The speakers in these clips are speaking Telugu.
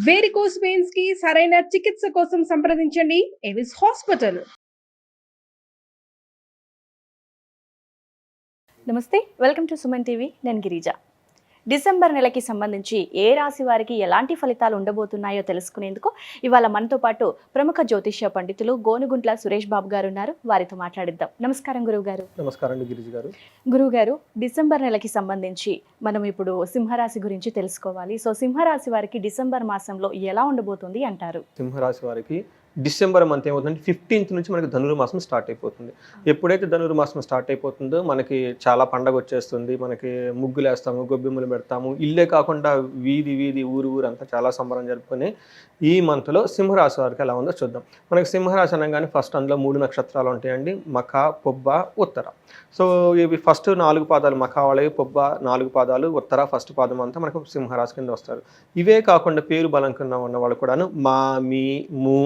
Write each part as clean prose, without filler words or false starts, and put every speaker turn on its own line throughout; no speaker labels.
వేరికోస్ వెయిన్స్ కి సరైన చికిత్స కోసం సంప్రదించండి ఎవిస్ హాస్పిటల్.
నమస్తే, వెల్కమ్ టు సుమన్ టీవీ. నేను గిరిజ. డిసెంబర్ నెలకి సంబంధించి ఏ రాశి వారికి ఎలాంటి ఫలితాలు ఉండబోతున్నాయో తెలుసుకునేందుకు ఇవాళ మనతో పాటు ప్రముఖ జ్యోతిష్య పండితులు గోనుగుంట్ల సురేష్ బాబు గారు ఉన్నారు. వారితో మాట్లాడిద్దాం. నమస్కారం గురువు గారు.
నమస్కారం గిరిజ గారు.
గురువు గారు, డిసెంబర్ నెలకి సంబంధించి మనం ఇప్పుడు సింహరాశి గురించి తెలుసుకోవాలి. సో సింహరాశి వారికి డిసెంబర్ మాసంలో ఎలా ఉండబోతుంది అంటారు?
సింహరాశి వారికి డిసెంబర్ మంత్ ఏమవుతుందంటే 15th నుంచి మనకి ధనుర్మాసం స్టార్ట్ అయిపోతుంది. ఎప్పుడైతే ధనుర్మాసం స్టార్ట్ అయిపోతుందో మనకి చాలా పండగ వచ్చేస్తుంది. మనకి ముగ్గులు వేస్తాము, గొబ్బెమ్మలు పెడతాము. ఇల్లే కాకుండా వీధి వీధి ఊరు అంతా చాలా సంబరం జరుపుకొని ఈ మంత్లో సింహరాశి వారికి ఎలా ఉందో చూద్దాం. మనకి సింహరాశి అనగానే ఫస్ట్ అందులో 3 నక్షత్రాలు ఉంటాయండి: మఖ, పొబ్బ, ఉత్తర. సో ఇవి ఫస్ట్ 4 పాదాలు మఖ వాళ్ళవి, పొబ్బ 4 పాదాలు, ఉత్తర ఫస్ట్ పాదం అంతా మనకు సింహరాశి కింద వస్తారు. ఇవే కాకుండా పేరు బలం కింద ఉన్న వాళ్ళు కూడాను మా, మీ, ము,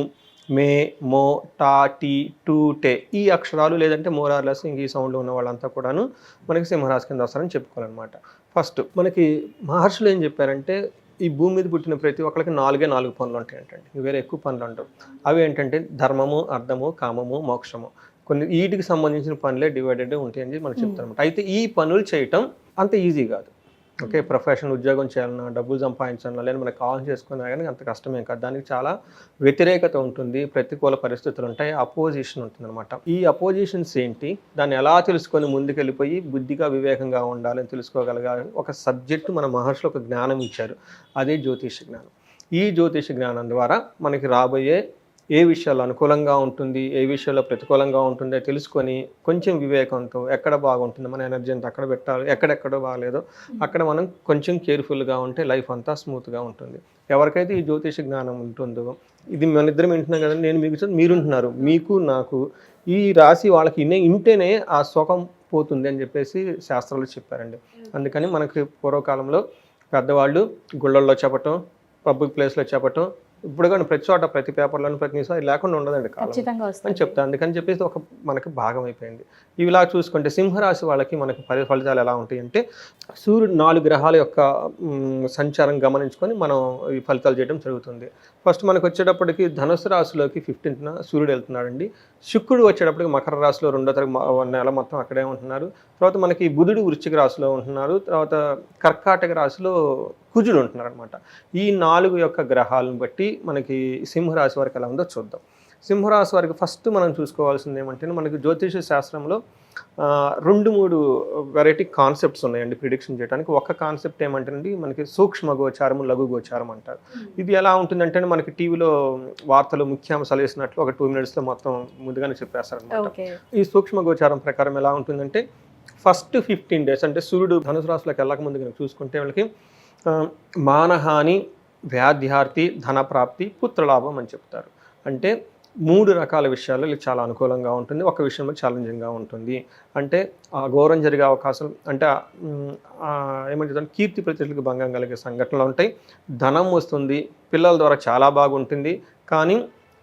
మే, మో, టా, టీ, టూ, టే ఈ అక్షరాలు లేదంటే మోరార్లెస్ ఇంక ఈ సౌండ్లో ఉన్న వాళ్ళంతా కూడాను మనకి సింహరాశి కింద వస్తారని చెప్పుకోవాలన్నమాట. ఫస్ట్ మనకి మహర్షులు ఏం చెప్పారంటే ఈ భూమి మీద పుట్టిన ప్రతి ఒక్కరికి 4 పనులు ఉంటాయి ఏంటంటే, వేరే ఎక్కువ పనులు ఉండవు. అవి ఏంటంటే ధర్మము, అర్థము, కామము, మోక్షము. కొన్ని వీటికి సంబంధించిన పనులే డివైడెడ్ ఉంటాయని మనకు చెప్తారనమాట. అయితే ఈ పనులు చేయటం అంత ఈజీ కాదు. ఓకే, ప్రొఫెషన్ ఉద్యోగం చేయాలన్నా, డబ్బులు సంపాదించాలన్నా, లేదా మనకు కాల్ చేసుకున్నా కానీ అంత కష్టమే కాదు. దానికి చాలా వ్యతిరేకత ఉంటుంది, ప్రతికూల పరిస్థితులు ఉంటాయి, అపోజిషన్ ఉంటుంది అనమాట. ఈ అపోజిషన్స్ ఏంటి, దాన్ని ఎలా తెలుసుకొని ముందుకెళ్ళిపోయి బుద్ధిగా వివేకంగా ఉండాలని తెలుసుకోగలగాలి ఒక సబ్జెక్టు మన మహర్షులు ఒక జ్ఞానం ఇచ్చారు. అదే జ్యోతిష జ్ఞానం. ఈ జ్యోతిష జ్ఞానం ద్వారా మనకి రాబోయే ఏ విషయాలు అనుకూలంగా ఉంటుంది, ఏ విషయాల్లో ప్రతికూలంగా ఉంటుందో తెలుసుకొని కొంచెం వివేకంతో ఎక్కడ బాగుంటుందో మన ఎనర్జీ అంతా అక్కడ పెట్టాలి, ఎక్కడెక్కడో బాగాలేదో అక్కడ మనం కొంచెం కేర్ఫుల్గా ఉంటే లైఫ్ అంతా స్మూత్గా ఉంటుంది. ఎవరికైతే ఈ జ్యోతిష జ్ఞానం ఉంటుందో, ఇది మన ఇద్దరం వింటున్నాం కదండి, నేను మీకు మీరుంటున్నారు, మీకు నాకు ఈ రాశి వాళ్ళకి ఇంటేనే ఆ సుఖం పోతుంది అని చెప్పేసి శాస్త్రాలు చెప్పారండి. అందుకని మనకి పూర్వకాలంలో పెద్దవాళ్ళు గుళ్ళల్లో చెప్పటం, పబ్లిక్ ప్లేస్లో చెప్పటం, ఇప్పుడు కానీ ప్రతి చోట ప్రతి పేపర్లోని ప్రతి న్యూస్ లేకుండా ఉండదండి కాలం అని చెప్తాను. అందుకని చెప్పేసి ఒక మనకి భాగం అయిపోయింది. ఇవిలా చూసుకుంటే సింహరాశి వాళ్ళకి మనకి ఫలితాలు ఎలా ఉంటాయి అంటే, సూర్యుడు 4 గ్రహాల యొక్క సంచారం గమనించుకొని మనం ఈ ఫలితాలు చేయడం జరుగుతుంది. ఫస్ట్ మనకు వచ్చేటప్పటికి ధనుసు రాశిలోకి 15th సూర్యుడు వెళ్తున్నాడండి. శుక్రుడు వచ్చేటప్పటికి మకర రాశిలో 2వ తారీఖు నెల మొత్తం అక్కడే ఉంటున్నారు. తర్వాత మనకి బుధుడు వృశ్చిక రాశిలో ఉంటున్నారు. తర్వాత కర్కాటక రాశిలో కుజుడు ఉంటున్నారు అనమాట. ఈ 4 యొక్క గ్రహాలను బట్టి మనకి సింహరాశి వారికి ఎలా ఉందో చూద్దాం. సింహరాశి వారికి ఫస్ట్ మనం చూసుకోవాల్సింది ఏమంటే, మనకి జ్యోతిష శాస్త్రంలో 2-3 వెరైటీ కాన్సెప్ట్స్ ఉన్నాయండి ప్రిడిక్షన్ చేయడానికి. ఒక కాన్సెప్ట్ ఏమంటేనండి, మనకి సూక్ష్మ గోచారము, లఘు గోచారం అంటారు. ఇది ఎలా ఉంటుందంటే, మనకి టీవీలో వార్తలు ముఖ్యాంశాలు వేసినట్లు ఒక 2 minutesలో మొత్తం ముందుగానే చెప్పేస్తారు అనమాట. ఈ సూక్ష్మ గోచారం ప్రకారం ఎలా ఉంటుందంటే, ఫస్ట్ 15 days అంటే సూర్యుడు ధనుసు రాశిలోకి వెళ్ళక ముందు కనుక చూసుకుంటే వాళ్ళకి మానహాని, వ్యాధ్యార్థి, ధనప్రాప్తి, పుత్రలాభం అని చెప్తారు. అంటే 3 రకాల విషయాలు చాలా అనుకూలంగా ఉంటుంది, ఒక విషయంలో ఛాలెంజింగ్గా ఉంటుంది. అంటే ఘోరం జరిగే అవకాశం, అంటే ఏమంటే కీర్తి ప్రతిష్టలకు భంగం కలిగే సంఘటనలు ఉంటాయి. ధనం వస్తుంది, పిల్లల ద్వారా చాలా బాగుంటుంది, కానీ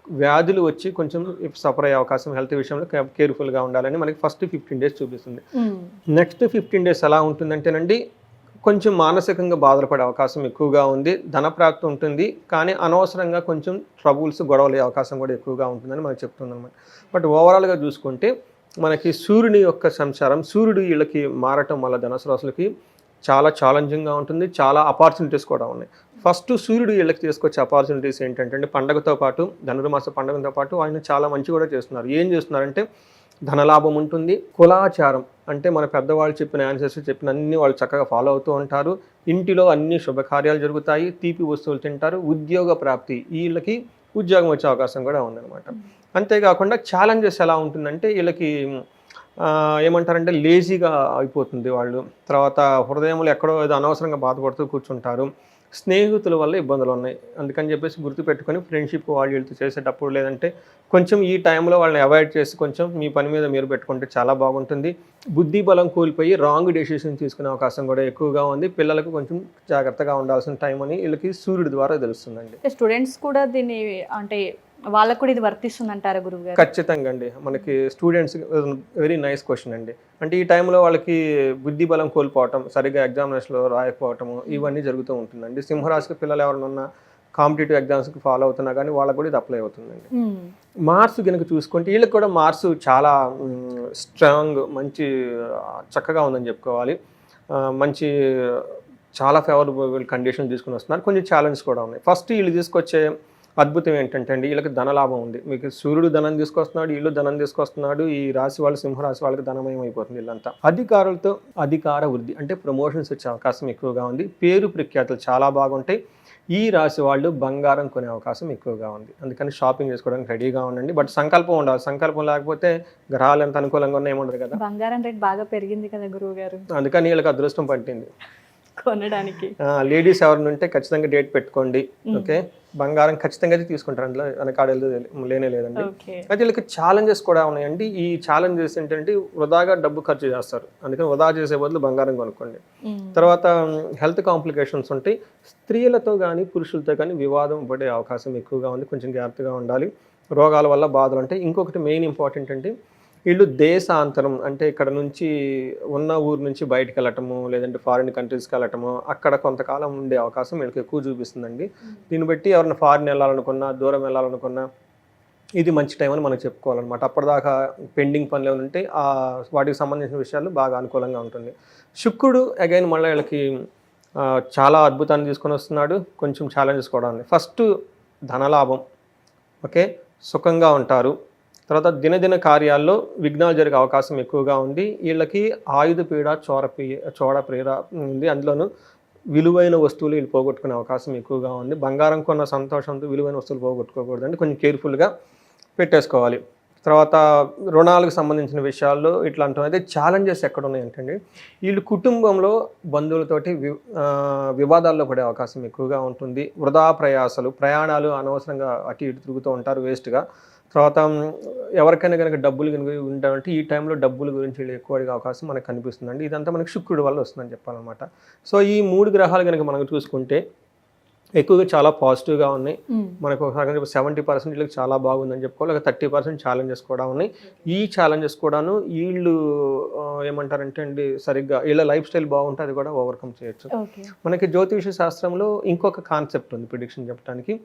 వ్యాధులు వచ్చి కొంచెం సఫర్ అయ్యే అవకాశం, హెల్త్ విషయంలో కేర్ఫుల్గా ఉండాలని మనకి ఫస్ట్ 15 days చూపిస్తుంది. నెక్స్ట్ 15 days ఎలా ఉంటుందంటేనండి, కొంచెం మానసికంగా బాధపడే అవకాశం ఎక్కువగా ఉంది, ధనప్రాప్తి ఉంటుంది, కానీ అనవసరంగా కొంచెం ట్రబుల్స్, గొడవలే అవకాశం కూడా ఎక్కువగా ఉంటుందని మనకు చెప్తుందన్నమాట. బట్ ఓవరాల్గా చూసుకుంటే మనకి సూర్యుని యొక్క సంచారం, సూర్యుడు వీళ్ళకి మారటం వల్ల ధనుసు రాశులకి చాలా ఛాలెంజింగ్గా ఉంటుంది, చాలా ఆపర్చునిటీస్ కూడా ఉన్నాయి. ఫస్ట్ సూర్యుడు వీళ్ళకి తీసుకొచ్చే ఆపర్చునిటీస్ ఏంటంటే, పండగతో పాటు ధనుర్మాస పండుగతో పాటు ఆయన చాలా మంచి కూడా చేస్తున్నారు. ఏం చేస్తున్నారంటే, ధనలాభం ఉంటుంది, కులాచారం అంటే మన పెద్దవాళ్ళు చెప్పిన ఆన్సర్స్ చెప్పిన అన్ని వాళ్ళు చక్కగా ఫాలో అవుతూ ఉంటారు, ఇంటిలో అన్ని శుభకార్యాలు జరుగుతాయి, తీపి వస్తువులు తింటారు, ఉద్యోగ ప్రాప్తి, వీళ్ళకి ఉద్యోగం వచ్చే అవకాశం కూడా ఉందన్నమాట. అంతేకాకుండా ఛాలెంజెస్ ఎలా ఉంటుందంటే, వీళ్ళకి ఏమంటారంటే లేజీగా అయిపోతుంది వాళ్ళు. తర్వాత హృదయంలో ఎక్కడో ఏదో అనవసరంగా బాధపడుతూ కూర్చుంటారు. స్నేహితుల వల్ల ఇబ్బందులు ఉన్నాయి, అందుకని చెప్పేసి గుర్తుపెట్టుకొని ఫ్రెండ్షిప్ వాళ్ళు వీళ్ళతో చేసేటప్పుడు, లేదంటే కొంచెం ఈ టైంలో వాళ్ళని అవాయిడ్ చేసి కొంచెం మీ పని మీద మీరు పెట్టుకుంటే చాలా బాగుంటుంది. బుద్ధి బలం కోల్పోయి రాంగ్ డెసిషన్ తీసుకునే అవకాశం కూడా ఎక్కువగా ఉంది. పిల్లలకు కొంచెం జాగ్రత్తగా ఉండాల్సిన టైం అని వీళ్ళకి సూర్యుడి ద్వారా తెలుస్తుందండి.
స్టూడెంట్స్ కూడా దీన్ని అంటే వాళ్ళకు కూడా ఇది వర్తిస్తుంది అంటారా గురువు గారు?
ఖచ్చితంగా అండి. మనకి స్టూడెంట్స్ వెరీ నైస్ క్వశ్చన్ అండి. అంటే ఈ టైంలో వాళ్ళకి బుద్ధి బలం కోల్పోవటం, సరిగ్గా ఎగ్జామినేషన్లో రాయకపోవటము, ఇవన్నీ జరుగుతూ ఉంటుందండి. సింహరాశికి పిల్లలు ఎవరైనా కాంపిటేటివ్ ఎగ్జామ్స్కి ఫాలో అవుతున్నా కానీ వాళ్ళకు కూడా ఇది అప్లై అవుతుందండి. మార్స్ కనుక చూసుకుంటే వీళ్ళకి కూడా మార్స్ చాలా స్ట్రాంగ్, మంచి చక్కగా ఉందని చెప్పుకోవాలి. మంచి చాలా ఫేవరబుల్ కండిషన్ తీసుకుని వస్తున్నారు. కొంచెం ఛాలెంజ్ కూడా ఉన్నాయి. ఫస్ట్ వీళ్ళు తీసుకొచ్చే అద్భుతం ఏంటంటే అండి, వీళ్ళకి ధనలాభం ఉంది. మీకు సూర్యుడు ధనం తీసుకొస్తున్నాడు, వీళ్ళు ధనం తీసుకొస్తున్నాడు. ఈ రాశి వాళ్ళు, సింహరాశి వాళ్ళకి ధనమయం అయిపోతుంది వీళ్ళంతా. అధికారులతో అధికార వృద్ధి అంటే ప్రమోషన్స్ వచ్చే అవకాశం ఎక్కువగా ఉంది. పేరు ప్రఖ్యాతులు చాలా బాగుంటాయి. ఈ రాశి వాళ్ళు బంగారం కొనే అవకాశం ఎక్కువగా ఉంది. అందుకని షాపింగ్ చేసుకోవడానికి రెడీగా ఉండండి. బట్ సంకల్పం ఉండాలి. సంకల్పం లేకపోతే గ్రహాలు ఎంత అనుకూలంగా ఉన్నాయి ఏముండదు కదా.
బంగారం రేట్ బాగా పెరిగింది కదా గురువు గారు,
అందుకని వీళ్ళకి అదృష్టం పట్టింది
కొనడానికి.
లేడీస్ ఎవరిని ఉంటే ఖచ్చితంగా డేట్ పెట్టుకోండి. ఓకే, బంగారం ఖచ్చితంగా అయితే తీసుకుంటారు, అందులో వెనకాడేది లేనే లేదండి. అయితే వీళ్ళకి ఛాలెంజెస్ కూడా ఉన్నాయండి. ఈ ఛాలెంజెస్ ఏంటంటే వృధాగా డబ్బు ఖర్చు చేస్తారు. అందుకని వృధా చేసే బదులు బంగారం కొనుక్కోండి. తర్వాత హెల్త్ కాంప్లికేషన్స్ ఉంటాయి. స్త్రీలతో కానీ పురుషులతో కానీ వివాదం పడే అవకాశం ఎక్కువగా ఉంది. కొంచెం జాగ్రత్తగా ఉండాలి. రోగాల వల్ల బాధలు ఉంటాయి. ఇంకొకటి మెయిన్ ఇంపార్టెంట్ అంటే వీళ్ళు దేశాంతరం అంటే ఇక్కడ నుంచి ఉన్న ఊరు నుంచి బయటకు వెళ్ళటము, లేదంటే ఫారిన్ కంట్రీస్కి వెళ్ళటము, అక్కడ కొంతకాలం ఉండే అవకాశం వీళ్ళకి ఎక్కువ చూపిస్తుందండి. దీన్ని బట్టి ఎవరైనా ఫారిన్ వెళ్ళాలనుకున్నా, దూరం వెళ్ళాలనుకున్నా ఇది మంచి టైం అని మనం చెప్పుకోవాలన్నమాట. అప్పటిదాకా పెండింగ్ పనులు ఏమైనా ఉంటే వాటికి సంబంధించిన విషయాలు బాగా అనుకూలంగా ఉంటుంది. శుక్రుడు అగైన్ మళ్ళీ వీళ్ళకి చాలా అద్భుతాన్ని తీసుకొని వస్తున్నాడు. కొంచెం ఛాలెంజెస్ కూడా ఉన్నాయి. ఫస్ట్ ధనలాభం, ఓకే, సుఖంగా ఉంటారు. తర్వాత దినదిన కార్యాల్లో విఘ్నాలు జరిగే అవకాశం ఎక్కువగా ఉంది. వీళ్ళకి ఆయుధ పీడ, చోడ పీడ ఉంది. అందులోనూ విలువైన వస్తువులు వీళ్ళు పోగొట్టుకునే అవకాశం ఎక్కువగా ఉంది. బంగారం కొన్న సంతోషంతో విలువైన వస్తువులు పోగొట్టుకోకూడదండి, కొంచెం కేర్ఫుల్గా పెట్టేసుకోవాలి. తర్వాత రుణాలకు సంబంధించిన విషయాల్లో ఇట్లాంటివి అయితే ఛాలెంజెస్ ఎక్కడ ఉన్నాయంటే వీళ్ళు కుటుంబంలో బంధువులతోటి వివాదాల్లో పడే అవకాశం ఎక్కువగా ఉంటుంది. వృధా ప్రయాణాలు అనవసరంగా అటు ఇటు తిరుగుతూ ఉంటారు వేస్ట్గా. తర్వాత ఎవరికైనా కనుక డబ్బులు కనుక ఉంటామంటే ఈ టైంలో డబ్బుల గురించి వీళ్ళు ఎక్కువ అడిగే అవకాశం మనకు కనిపిస్తుందండి. ఇదంతా మనకి శుక్రుడి వల్ల వస్తుందని చెప్పాలన్నమాట. సో ఈ 3 గ్రహాలు కనుక మనం చూసుకుంటే ఎక్కువగా చాలా పాజిటివ్గా ఉన్నాయి. మనకు ఒకసారి 70% వీళ్ళకి చాలా బాగుందని చెప్పుకోవాలి. ఒక 30% ఛాలెంజెస్ కూడా ఉన్నాయి. ఈ ఛాలెంజెస్ కూడాను వీళ్ళు ఏమంటారంటే అండి, సరిగ్గా వీళ్ళ లైఫ్ స్టైల్ బాగుంటే అది కూడా ఓవర్కమ్ చేయొచ్చు. మనకి జ్యోతిష శాస్త్రంలో ఇంకొక కాన్సెప్ట్ ఉంది ప్రిడిక్షన్ చెప్పడానికి.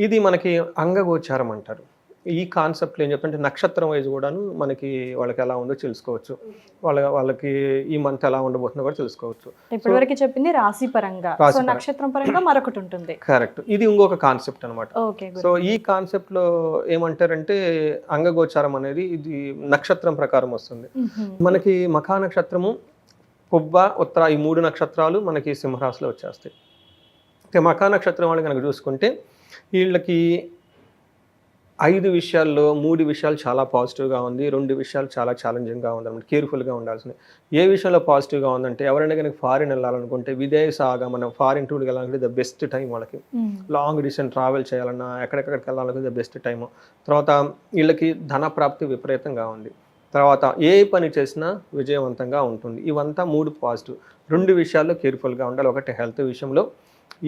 ఇది మనకి అంగగోచారం అంటారు. ఈ కాన్సెప్ట్లో ఏం చెప్తుంటే నక్షత్రం వైజ్ కూడాను మనకి వాళ్ళకి ఎలా ఉందో తెలుసుకోవచ్చు. వాళ్ళకి ఈ మంత్ ఎలా ఉండబోతుందో కూడా తెలుసుకోవచ్చు.
ఇప్పటివరకు చెప్పింది రాశి పరంగా, నక్షత్రం పరంగా మరొకటి ఉంటుంది.
కరెక్ట్, ఇది ఇంకొక కాన్సెప్ట్ అనమాట. సో ఈ కాన్సెప్ట్లో ఏమంటారంటే అంగగోచారం అనేది ఇది నక్షత్రం ప్రకారం వస్తుంది. మనకి మఖా నక్షత్రము, పుబ్బ, ఉత్తర ఈ 3 నక్షత్రాలు మనకి సింహరాశిలో వచ్చేస్తాయి. మఖా నక్షత్రం వాళ్ళు కనుక చూసుకుంటే వీళ్ళకి 5 విషయాల్లో 3 విషయాలు చాలా పాజిటివ్గా ఉంది, 2 విషయాలు చాలా ఛాలెంజింగ్గా ఉంది అనమాట. కేర్ఫుల్గా ఉండాల్సింది. ఏ విషయంలో పాజిటివ్గా ఉందంటే ఎవరైనా కనుక ఫారిన్ వెళ్ళాలనుకుంటే, విదేశాగా మనం ఫారిన్ టూర్కి వెళ్ళాలంటే ద బెస్ట్ టైం వాళ్ళకి. లాంగ్ డిస్టెన్స్ ట్రావెల్ చేయాలన్నా, ఎక్కడెక్కడికి వెళ్ళాలనుకుంటే ద బెస్ట్ టైము. తర్వాత వీళ్ళకి ధన ప్రాప్తి విపరీతంగా ఉంది. తర్వాత ఏ పని చేసినా విజయవంతంగా ఉంటుంది. ఇవంతా 3 పాజిటివ్. 2 విషయాల్లో కేర్ఫుల్గా ఉండాలి. ఒకటి హెల్త్ విషయంలో,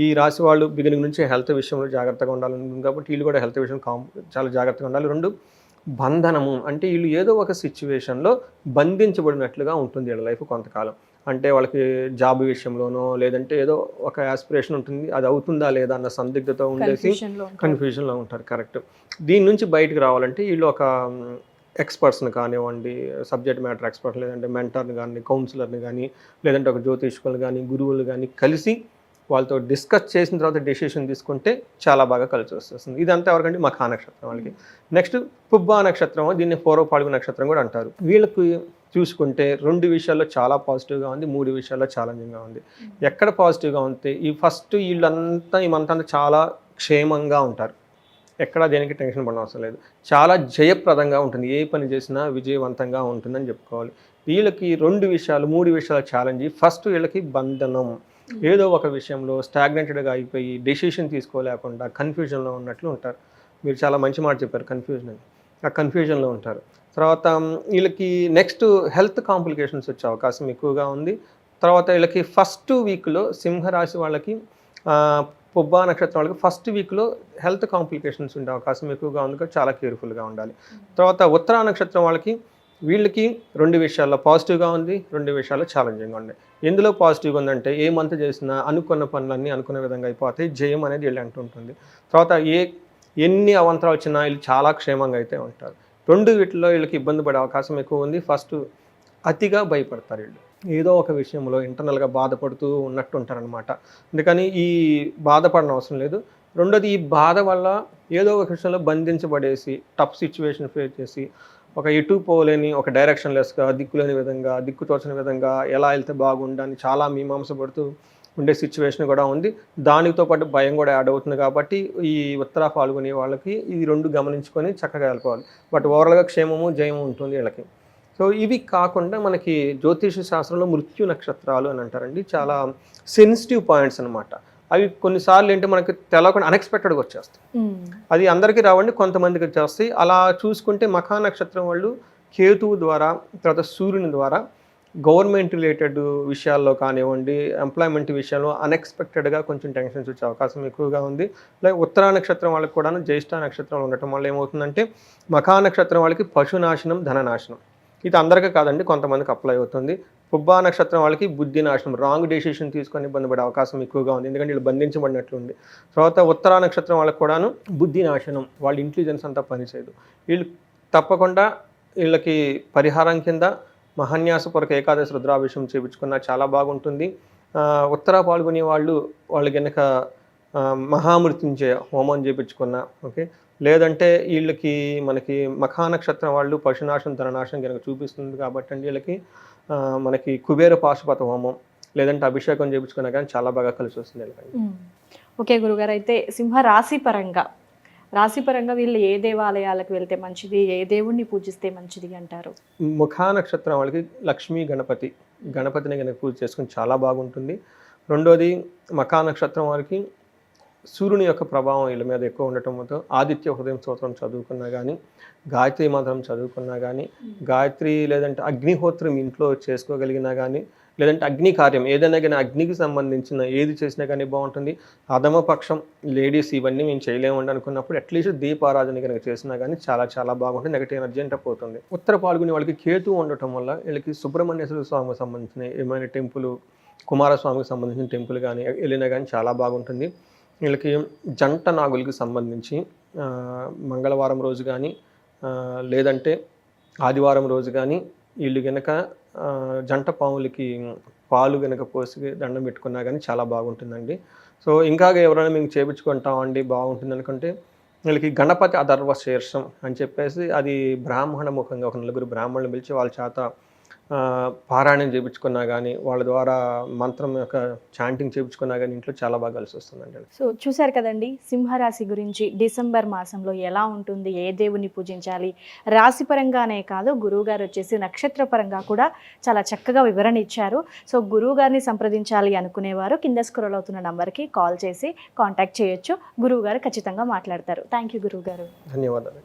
ఈ రాశి వాళ్ళు బిగినింగ్ నుంచి హెల్త్ విషయంలో జాగ్రత్తగా ఉండాలనుకుంది కాబట్టి వీళ్ళు కూడా హెల్త్ విషయం చాలా జాగ్రత్తగా ఉండాలి. 2 బంధనము అంటే వీళ్ళు ఏదో ఒక సిచ్యువేషన్లో బంధించబడినట్లుగా ఉంటుంది వీళ్ళ లైఫ్ కొంతకాలం. అంటే వాళ్ళకి జాబ్ విషయంలోనో లేదంటే ఏదో ఒక యాస్పిరేషన్ ఉంటుంది, అది అవుతుందా లేదా అన్న సందిగ్ధత ఉండేసి కన్ఫ్యూజన్లో ఉంటారు. కరెక్ట్. దీని నుంచి బయటకు రావాలంటే వీళ్ళు ఒక ఎక్స్పర్ట్స్ని కానివ్వండి, సబ్జెక్ట్ మ్యాటర్ ఎక్స్పర్ట్, లేదంటే మెంటర్ని కానీ, కౌన్సిలర్ని కానీ, లేదంటే ఒక జ్యోతిష్కులు కానీ, గురువులు కానీ కలిసి వాళ్ళతో డిస్కస్ చేసిన తర్వాత డెసిషన్ తీసుకుంటే చాలా బాగా కలిసి వస్తుంది. ఇదంతా ఎవరికంటే మఖా నక్షత్రం వాళ్ళకి. నెక్స్ట్ పుబ్బా నక్షత్రం, దీన్ని పూర్వపాల్గు నక్షత్రం కూడా అంటారు. వీళ్ళకి చూసుకుంటే 2 విషయాల్లో చాలా పాజిటివ్గా ఉంది, 3 విషయాల్లో ఛాలెంజింగ్గా ఉంది. ఎక్కడ పాజిటివ్గా ఉంటే ఈ ఫస్ట్ వీళ్ళంతా ఈ మంత్ అంతా చాలా క్షేమంగా ఉంటారు. ఎక్కడ దేనికి టెన్షన్ పడిన అవసరం లేదు. చాలా జయప్రదంగా ఉంటుంది. ఏ పని చేసినా విజయవంతంగా ఉంటుందని చెప్పుకోవాలి. వీళ్ళకి 2 విషయాలు 3 విషయాల ఛాలెంజ్. ఫస్ట్ వీళ్ళకి బంధనం, ఏదో ఒక విషయంలో స్టాగ్నెంటెడ్గా అయిపోయి డెసిషన్ తీసుకోలేకుండా కన్ఫ్యూజన్లో ఉన్నట్లు ఉంటారు. మీరు చాలా మంచి మాట చెప్పారు, కన్ఫ్యూజన్ అని. ఆ కన్ఫ్యూజన్లో ఉంటారు. తర్వాత వీళ్ళకి నెక్స్ట్ హెల్త్ కాంప్లికేషన్స్ వచ్చే అవకాశం ఎక్కువగా ఉంది. తర్వాత వీళ్ళకి ఫస్ట్ వీక్లో సింహరాశి వాళ్ళకి, పుబ్బా నక్షత్రం వాళ్ళకి ఫస్ట్ వీక్లో హెల్త్ కాంప్లికేషన్స్ ఉండే అవకాశం ఎక్కువగా ఉంది. చాలా కేర్ఫుల్గా ఉండాలి. తర్వాత ఉత్తరా నక్షత్రం వాళ్ళకి వీళ్ళకి 2 విషయాల్లో పాజిటివ్గా ఉంది, 2 విషయాల్లో ఛాలెంజింగ్గా ఉంది. ఎందులో పాజిటివ్గా ఉందంటే ఏ మంత్ చేసినా అనుకున్న పనులన్నీ అనుకున్న విధంగా అయిపోతాయి, జయం అనేది వీళ్ళు అంటుంటుంది. తర్వాత ఎన్ని అవాంతరాలు వచ్చినా వీళ్ళు చాలా క్షేమంగా అయితే ఉంటారు. 2 వీటిలో వీళ్ళకి ఇబ్బంది పడే అవకాశం ఎక్కువ ఉంది. ఫస్ట్ అతిగా భయపడతారు వీళ్ళు, ఏదో ఒక విషయంలో ఇంటర్నల్గా బాధపడుతూ ఉన్నట్టు ఉంటారనమాట. అందుకని ఈ బాధపడని అవసరం లేదు. రెండోది, ఈ బాధ వల్ల ఏదో ఒక విషయంలో బంధించబడేసి టఫ్ సిచ్యువేషన్ ఫేస్ చేసి ఒక ఎటు పోలేని, ఒక డైరెక్షన్లెస్గా, దిక్కులేని విధంగా, దిక్కు తోచని విధంగా ఎలా వెళ్తే బాగుండని చాలా మీమాంస పడుతూ ఉండే సిచ్యువేషన్ కూడా ఉంది. దానితో పాటు భయం కూడా యాడ్ అవుతుంది. కాబట్టి ఈ ఉత్తర పాల్గొనే వాళ్ళకి ఈ 2 గమనించుకొని చక్కగా వెళ్ళిపోవాలి. బట్ ఓవరాల్గా క్షేమము జయము ఉంటుంది వీళ్ళకి. సో ఇవి కాకుండా మనకి జ్యోతిష శాస్త్రంలో మృత్యు నక్షత్రాలు అని అంటారండి. చాలా సెన్సిటివ్ పాయింట్స్ అనమాట. అవి కొన్నిసార్లు ఏంటి మనకి తెలవకుండా అన్ఎక్స్పెక్టెడ్గా వచ్చేస్తాయి. అది అందరికీ రావండి, కొంతమందికి వచ్చేస్తాయి. అలా చూసుకుంటే మఖా నక్షత్రం వాళ్ళు కేతువు ద్వారా, తర్వాత సూర్యుని ద్వారా గవర్నమెంట్ రిలేటెడ్ విషయాల్లో కానివ్వండి, ఎంప్లాయ్మెంట్ విషయంలో అన్ఎక్స్పెక్టెడ్గా కొంచెం టెన్షన్స్ వచ్చే అవకాశం ఎక్కువగా ఉంది. అలాగే ఉత్తరా నక్షత్రం వాళ్ళకి కూడా జ్యేష్ఠ నక్షత్రం ఉండటం వల్ల ఏమవుతుందంటే మఖా నక్షత్రం వాళ్ళకి పశునాశనం, ధననాశనం. ఇది అందరికీ కాదండి, కొంతమందికి అప్లై అవుతుంది. పుబ్బా నక్షత్రం వాళ్ళకి బుద్ధి నాశనం, రాంగ్ డెసిషన్ తీసుకొని ఇబ్బంది పడే అవకాశం ఎక్కువగా ఉంది, ఎందుకంటే వీళ్ళు బంధించబడినట్లుంది. తర్వాత ఉత్తరా నక్షత్రం వాళ్ళకి కూడాను బుద్ధి నాశనం, వాళ్ళ ఇంటెలిజెన్స్ అంతా పనిచేయదు. వీళ్ళు తప్పకుండా వీళ్ళకి పరిహారం కింద మహాన్యాసపూర్వక ఏకాదశి రుద్రాభిషేకం చేయించుకున్నా చాలా బాగుంటుంది. ఉత్తరా పాల్గొనే వాళ్ళు కనుక మహామృత్యుంజయ హోమం చేయించుకున్నా ఓకే. లేదంటే వీళ్ళకి మనకి మఖా నక్షత్రం వాళ్ళు పశునాశనం, ధననాశనం కనుక చూపిస్తుంది కాబట్టి అండి వీళ్ళకి మనకి కుబేర పాశుపత హోమం లేదంటే అభిషేకం చేయించుకున్నా కానీ చాలా బాగా కలిసి వస్తుంది వీళ్ళకి.
ఓకే గురుగారు, అయితే సింహ రాశి పరంగా వీళ్ళు ఏ దేవాలయాలకు వెళ్తే మంచిది, ఏ దేవుణ్ణి పూజిస్తే మంచిది అంటారు?
ముఖా నక్షత్రం వాళ్ళకి లక్ష్మీ గణపతిని కనుక పూజ చేసుకుని చాలా బాగుంటుంది. రెండోది, మఖా నక్షత్రం వారికి సూర్యుని యొక్క ప్రభావం వీళ్ళ మీద ఎక్కువ ఉండటంతో ఆదిత్య హృదయం స్తోత్రం చదువుకున్నా కానీ, గాయత్రి మంత్రం చదువుకున్నా కానీ, గాయత్రి లేదంటే అగ్నిహోత్రం ఇంట్లో చేసుకోగలిగినా కానీ, లేదంటే అగ్ని కార్యం ఏదైనా కానీ అగ్నికి సంబంధించిన ఏది చేసినా కానీ బాగుంటుంది. అధమపక్షం లేడీస్ ఇవన్నీ మేము చేయలేమండి అనుకున్నప్పుడు అట్లీస్ట్ దీపారాధన కనుక చేసినా కానీ చాలా చాలా బాగుంటుంది, నెగటివ్ ఎనర్జీ అంటే పోతుంది. ఉత్తర పాల్గొనే వాళ్ళకి కేతు ఉండటం వల్ల వీళ్ళకి సుబ్రహ్మణ్యేశ్వర స్వామికి సంబంధించిన ఏమైనా టెంపుల్, కుమారస్వామికి సంబంధించిన టెంపుల్ కానీ వెళ్ళినా కానీ చాలా బాగుంటుంది. వీళ్ళకి జంట నాగులకి సంబంధించి మంగళవారం రోజు కానీ లేదంటే ఆదివారం రోజు కానీ వీళ్ళు కనుక జంట పాములకి పాలు కనుక పోసి దండం పెట్టుకున్నా కానీ చాలా బాగుంటుందండి. సో ఇంకా ఎవరైనా మేము చేయించుకుంటామండి బాగుంటుంది అనుకుంటే వీళ్ళకి గణపతి అధర్వ శీర్షం అని చెప్పేసి అది బ్రాహ్మణ ముఖంగా ఒక 4 బ్రాహ్మణులు పిలిచి వాళ్ళ చేత పారాయణం చేయించుకున్నా కానీ, వాళ్ళ ద్వారా మంత్రం యొక్క చాంటింగ్ చేయించుకున్నా కానీ ఇంట్లో చాలా బాగా కలిసి వస్తుందండి.
సో చూశారు కదండి, సింహరాశి గురించి డిసెంబర్ మాసంలో ఎలా ఉంటుంది, ఏ దేవుని పూజించాలి, రాశి పరంగానే కాదు గురువుగారు వచ్చేసి నక్షత్ర పరంగా కూడా చాలా చక్కగా వివరణ ఇచ్చారు. సో గురువుగారిని సంప్రదించాలి అనుకునేవారు కింద స్క్రోల్ అవుతున్న నంబర్కి కాల్ చేసి కాంటాక్ట్ చేయొచ్చు. గురువుగారు ఖచ్చితంగా మాట్లాడతారు. థ్యాంక్ యూ గురువుగారు.
ధన్యవాదాలు.